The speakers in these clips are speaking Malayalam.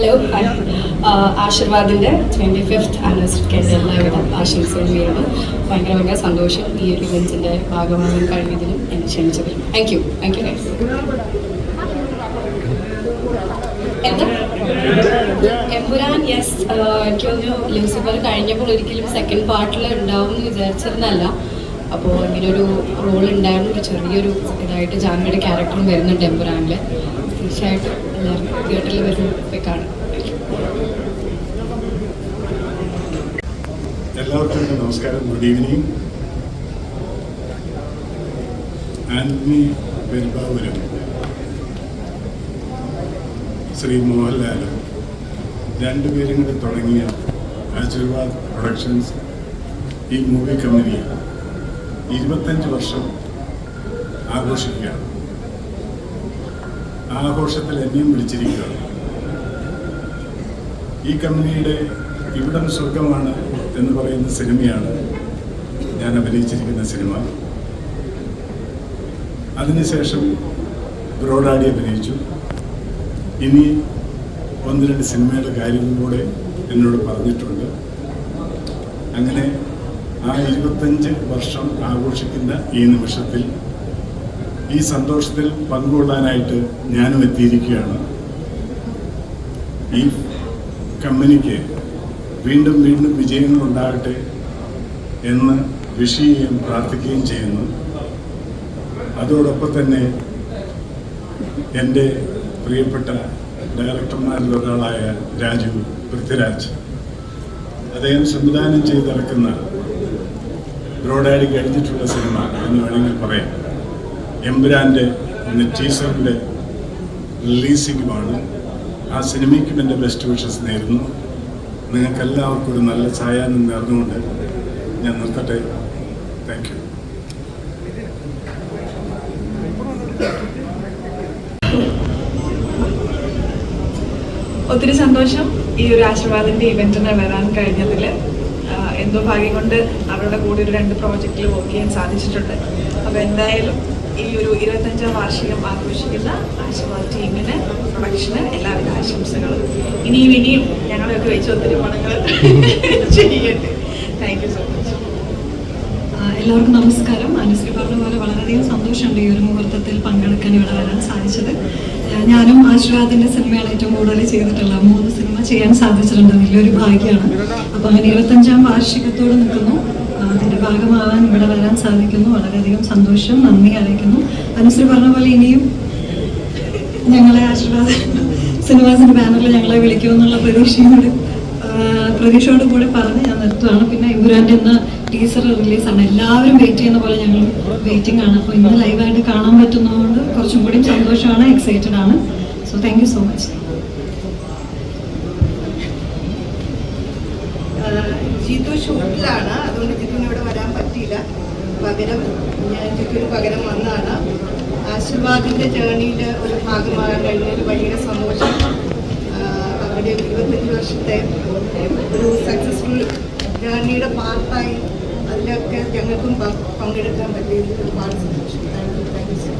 ഹലോ, ആശീർവാദിൻ്റെ 25th ആനിവേഴ്സറിക്ക് എൻ്റെ എല്ലാവിധ ആശംസകളും നേരുന്നു. ഭയങ്കര സന്തോഷം ഈ ഒരു ഇവൻറ്റിൻ്റെ ഭാഗമാകാൻ കഴിഞ്ഞതിലും എന്നെ ക്ഷണിച്ചതിലും. Thank you. എന്താ എമ്പുരാൻ? യെസ്, എനിക്കൊരു ലൂസിഫർ കഴിഞ്ഞപ്പോൾ ഒരിക്കലും സെക്കൻഡ് പാർട്ടിൽ ഉണ്ടാവും എന്ന് വിചാരിച്ചിരുന്നല്ല. അപ്പോൾ ഇങ്ങനൊരു റോൾ ഉണ്ടായിരുന്നു. ഒരു ചെറിയൊരു ഇതായിട്ട് ജാൻവിയുടെ ക്യാരക്ടറും വരുന്നുണ്ട് എമ്പുരാനിൽ. തീർച്ചയായിട്ടും എല്ലാവരും തിയേറ്ററിൽ വരുമ്പോൾ കാണും. എല്ലാവർക്കും നമസ്കാരം. Good evening. ആന്റണി പെരുമ്പാവൂരും ശ്രീ മോഹൻലാലും രണ്ടുപേരും കൂടി തുടങ്ങിയ ആശീർവാദ് പ്രൊഡക്ഷൻസ് ഈ മൂവി കമ്പനി 25 വർഷം ആഘോഷിക്കുകയാണ്. ആഘോഷത്തിൽ എന്നെയും വിളിച്ചിരിക്കുകയാണ്. ഈ കമ്പനിയുടെ ഇവിടം സ്വർഗമാണ് എന്ന് പറയുന്ന സിനിമയാണ് ഞാൻ അഭിനയിച്ചിരിക്കുന്ന സിനിമ. അതിനുശേഷം ബ്രോഡാഡി അഭിനയിച്ചു. ഇനി 1-2 സിനിമയുടെ കാര്യങ്ങളിലൂടെ എന്നോട് പറഞ്ഞിട്ടുണ്ട്. അങ്ങനെ ആ 25 വർഷം ആഘോഷിക്കുന്ന ഈ നിമിഷത്തിൽ ഈ സന്തോഷത്തിൽ പങ്കുകൊള്ളാനായിട്ട് ഞാനും എത്തിയിരിക്കുകയാണ്. ഈ കമ്പനിക്ക് വീണ്ടും വിജയങ്ങൾ ഉണ്ടാകട്ടെ എന്ന് വിഷ് ചെയ്യുകയും പ്രാർത്ഥിക്കുകയും ചെയ്യുന്നു. അതോടൊപ്പം തന്നെ എൻ്റെ പ്രിയപ്പെട്ട ഡയറക്ടർമാരിൽ ഒരാളായ രാജു പൃഥ്വിരാജ്, അദ്ദേഹം സംവിധാനം ചെയ്തിറക്കുന്ന ബ്രോഡാഡി കഴിഞ്ഞിട്ടുള്ള സിനിമ എന്ന് വേണമെങ്കിൽ പറയാം. എമ്പുരാൻ്റെ ടീസറിൻ്റെ റിലീസിംഗുമാണ്. ആ സിനിമയ്ക്കും എൻ്റെ ബെസ്റ്റ് വിഷസ് നേരുന്നു. നിങ്ങൾക്കെല്ലാവർക്കും ഒരു നല്ല സായാഹ്നം നേർന്നുകൊണ്ട് ഞാൻ നിർത്തട്ടെ. Thank you. ഒത്തിരി സന്തോഷം ഈ ഒരു ആശീർവാദിൻ്റെ ഇവൻറ്റിന് വരാൻ കഴിഞ്ഞതിൽ. എന്തോ ഭാഗ്യം കൊണ്ട് അവരുടെ കൂടെ ഒരു 2 പ്രോജക്റ്റിൽ വർക്ക് ചെയ്യാൻ സാധിച്ചിട്ടുണ്ട്. അപ്പോൾ എന്തായാലും ഈ ഒരു 25ാം വാർഷികം ആഘോഷിക്കുന്ന ആശീർവാദ് ടീമിന്, പ്രൊഡക്ഷന് എല്ലാവിധ ആശംസകളും. ഇനിയും ഞങ്ങളെയൊക്കെ വെച്ച് ഒത്തിരി പണങ്ങൾ ചെയ്യട്ടെ. Thank you so much. എല്ലാവർക്കും നമസ്കാരം. അനുശ്രീ പറഞ്ഞ പോലെ വളരെയധികം സന്തോഷമുണ്ട് ഈ ഒരു മുഹൂർത്തത്തിൽ പങ്കെടുക്കാൻ ഇവിടെ വരാൻ സാധിച്ചത്. ഞാനും ആശീർവാദിൻ്റെ സിനിമയാണ് ഏറ്റവും കൂടുതൽ ചെയ്തിട്ടുള്ളത്. 3 സിനിമ ചെയ്യാൻ സാധിച്ചിട്ടുണ്ട്. വലിയൊരു ഭാഗ്യമാണ്. അപ്പോൾ അങ്ങനെ 25ാം വാർഷികത്തോട് നിൽക്കുന്നു. അതിൻ്റെ ഭാഗമാവാൻ ഇവിടെ വരാൻ സാധിക്കുന്നു. വളരെയധികം സന്തോഷം, നന്ദി അറിയിക്കുന്നു. അനുശ്രീ പറഞ്ഞ പോലെ ഇനിയും ഞങ്ങളെ ആശീർവാദ് സിനിമാസിൻ്റെ ബാനറിൽ ഞങ്ങളെ വിളിക്കുമെന്നുള്ള പ്രതീക്ഷയോട് കൂടി പറഞ്ഞ് ഞാൻ നിർത്തുകയാണ്. പിന്നെ എമ്പുരാൻ്റെ ഇന്ന് ടീസർ റിലീസാണ്. എല്ലാവരും വെയിറ്റ് ചെയ്യുന്ന പോലെ ഞങ്ങൾ വെയിറ്റിംഗ് ആണ്. അപ്പോൾ ഇന്ന് ലൈവായിട്ട് കാണാൻ പറ്റുന്നതുകൊണ്ട് കുറച്ചും കൂടി സന്തോഷമാണ്, എക്സൈറ്റഡ് ആണ്. So thank you so much. Jeethu ഷൂട്ടിലാണ്, അതുകൊണ്ട് ജിത്തുവിന് ഇവിടെ വരാൻ പറ്റിയില്ല. ഞാൻ ജിത്തുവിന് പകരം വന്നതാണ്. ആശീർവാദിൻ്റെ ജേർണിയിൽ ഒരു ഭാഗമാകാൻ കഴിഞ്ഞതിൽ വലിയ സന്തോഷം. അവരുടെ 25 വർഷത്തെ ഒരു സക്സസ്ഫുൾ ജേർണിയുടെ പാർട്ടായി അതിലൊക്കെ ഞങ്ങൾക്കും പങ്കെടുക്കാൻ പറ്റിയത് ഒരുപാട് സന്തോഷം. Thank you so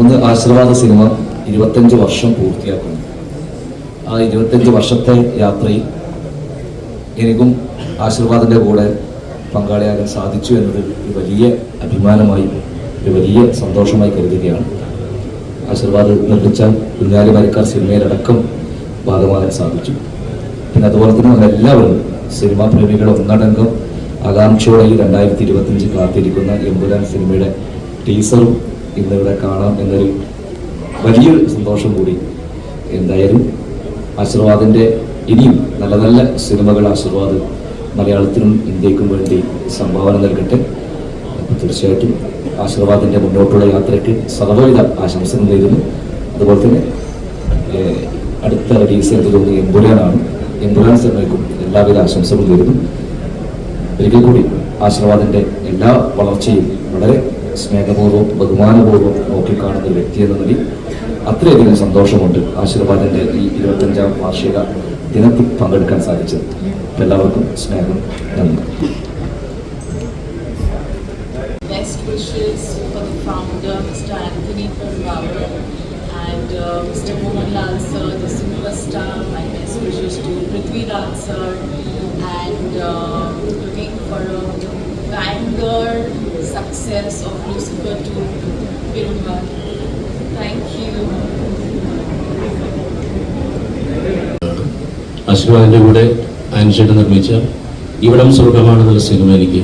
much. Aashirvad cinema 25 വർഷം പൂർത്തിയാക്കുന്നു. ആ 25 വർഷത്തെ യാത്രയിൽ എനിക്കും ആശീർവാദിൻ്റെ കൂടെ പങ്കാളിയാകാൻ സാധിച്ചു എന്നത് ഒരു വലിയ അഭിമാനമായി, ഒരു വലിയ സന്തോഷമായി കരുതുകയാണ്. ആശീർവാദ് നിർമ്മിച്ച കുഞ്ഞാലി മരക്കാർ സിനിമയിലടക്കം ഭാഗമാകാൻ സാധിച്ചു. പിന്നെ അതുപോലെ തന്നെ നമ്മളെല്ലാവരും സിനിമാ പ്രേമികൾ ഒന്നടങ്കം ആകാംക്ഷയോടെ ഈ 2025 കാത്തിരിക്കുന്ന എമ്പുരാൻ സിനിമയുടെ ടീസറും ഇന്നിവിടെ കാണാം എന്നൊരു വലിയൊരു സന്തോഷം കൂടി. എന്തായാലും ആശീർവാദിൻ്റെ ഇനിയും നല്ല നല്ല സിനിമകൾ ആശീർവാദ് മലയാളത്തിനും ഇന്ത്യക്കും വേണ്ടി സംഭാവന നൽകട്ടെ. തീർച്ചയായിട്ടും ആശീർവാദിൻ്റെ മുന്നോട്ടുള്ള യാത്രയ്ക്ക് സർവ്വവിധ ആശംസകൾ നേരുന്നു. അതുപോലെ തന്നെ അടുത്ത റിലീസ് ചെയ്ത് തോന്നുന്ന എമ്പുരാനാണ്. എമ്പുരാൻ സിനിമയ്ക്കും എല്ലാവിധ ആശംസകളും നേരുന്നു. ഒരിക്കൽ കൂടി ആശീർവാദിൻ്റെ എല്ലാ വളർച്ചയും വളരെ സ്നേഹപൂർവ്വം ബഹുമാനപൂർവ്വം നോക്കിക്കാണുന്ന ഒരു വ്യക്തി എന്ന നിലയിൽ അത്രയധികം സന്തോഷമുണ്ട് ആശീർവാദിൻ്റെ ഈ 25ാം വാർഷിക ദിനത്തിൽ പങ്കെടുക്കാൻ സാധിച്ചത്. എല്ലാവർക്കും സ്നേഹം, നന്ദി. wishes for the founder, Mr. Anthony Perumbavar, and Mr. Mohanlal sir, the superstar. My best wishes to Prithvi Raj sir, and looking for a banger success of Lucifer to Perumbavar. Thank you. ആശീർവാദിൻ്റെ കൂടെ ആൻഷേട്ട് നിർമ്മിച്ച ഇവിടം സ്വർഗമാണെന്നുള്ള സിനിമ എനിക്ക്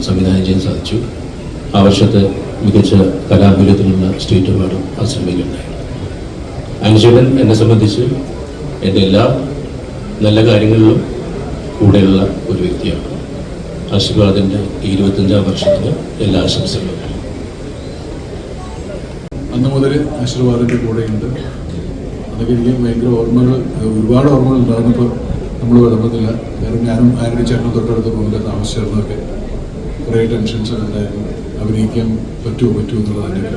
സംവിധാനം ചെയ്യാൻ സാധിച്ചു. ആ വർഷത്തെ മികച്ച കലാമൂല്യത്തിനുള്ള സ്റ്റേറ്റ് അവാർഡും ആ സിനിമയ്ക്കുണ്ടായി. ആൻഷേട്ടൻ എന്നെ സംബന്ധിച്ച് എൻ്റെ എല്ലാ നല്ല കാര്യങ്ങളിലും കൂടെയുള്ള ഒരു വ്യക്തിയാണ്. ആശീർവാദിൻ്റെ 25ാം വർഷത്തിന് എല്ലാ ആശംസകളും. അന്ന് മുതൽ ആശീർവാദിൻ്റെ കൂടെയുണ്ട്. അതൊക്കെ എനിക്ക് ഭയങ്കര ഓർമ്മകൾ, ഒരുപാട് ഓർമ്മകൾ ഉണ്ടാകുന്നപ്പോൾ നമ്മൾ വിളമ്പത്തില്ല. കാരണം ഞാനും ആരുടെ ചേട്ടനും തൊട്ടടുത്ത് പോകുമ്പോൾ താമസിച്ചിരുന്നതൊക്കെ കുറേ ടെൻഷൻസ് ഉണ്ടായിരുന്നു. അഭിനയിക്കാൻ പറ്റുമോ എന്നുള്ളതിൻ്റെ